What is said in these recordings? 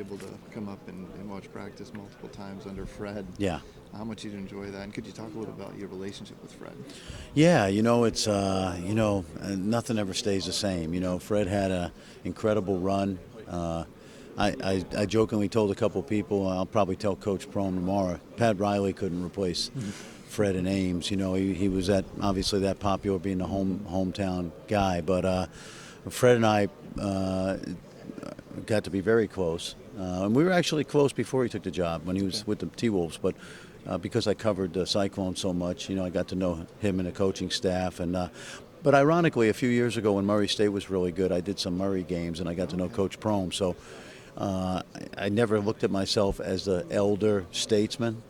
able to come up and watch practice multiple times under Fred. Yeah. How much did you enjoy that? And could you talk a little about your relationship with Fred? Yeah, it's nothing ever stays the same. Fred had an incredible run. I jokingly told a couple of people, I'll probably tell Coach Prohm tomorrow, Pat Riley couldn't replace Fred and Ames. He was obviously that popular, being the hometown guy. But Fred and I got to be very close. And we were actually close before he took the job when he was with the T-Wolves. But because I covered the Cyclones so much, I got to know him and the coaching staff. But ironically, a few years ago when Murray State was really good, I did some Murray games and I got to know Coach Prohm. So I never looked at myself as the elder statesman.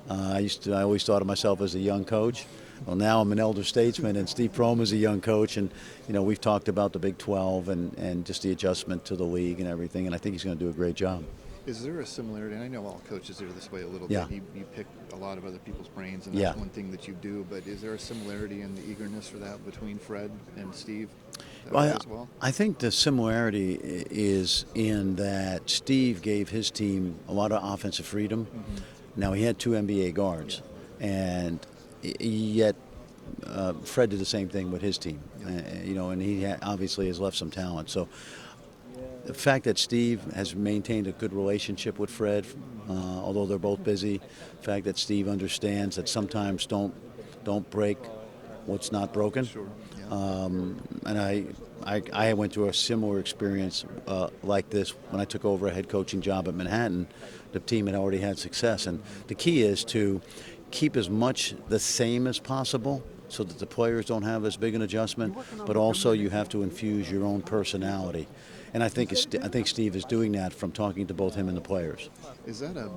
I always thought of myself as a young coach. Well, now I'm an elder statesman, and Steve Prohm is a young coach, and we've talked about the Big 12 and just the adjustment to the league and everything, and I think he's going to do a great job. Is there a similarity? And I know all coaches are this way a little Yeah. bit. You pick a lot of other people's brains, and that's one thing that you do. But is there a similarity in the eagerness for that between Fred and Steve as well? I think the similarity is in that Steve gave his team a lot of offensive freedom. Now, he had two NBA guards, and yet Fred did the same thing with his team. And he obviously has left some talent. So the fact that Steve has maintained a good relationship with Fred, although they're both busy, the fact that Steve understands that sometimes don't break what's not broken. Sure. And I went through a similar experience like this when I took over a head coaching job at Manhattan. The team had already had success, and the key is to keep as much the same as possible so that the players don't have as big an adjustment, but also you have to infuse your own personality. And I think Steve is doing that from talking to both him and the players. Is that a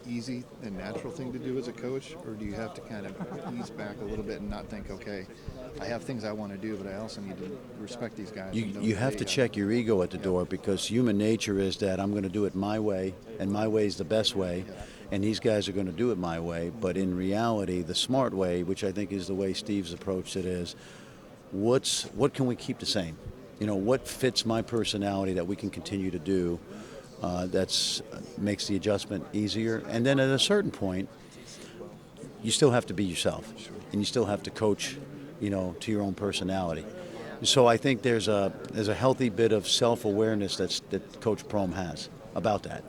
easy and natural thing to do as a coach, or do you have to kind of ease back a little bit and not think, okay, I have things I want to do, but I also need to respect these guys? You have to check your ego at the door, because human nature is that I'm going to do it my way, and my way is the best way, and these guys are going to do it my way. But in reality, the smart way, which I think is the way Steve's approached it, is what can we keep the same? What fits my personality that we can continue to do that makes the adjustment easier. And then at a certain point, you still have to be yourself, and you still have to coach, to your own personality. So I think there's a healthy bit of self-awareness that Coach Prohm has about that.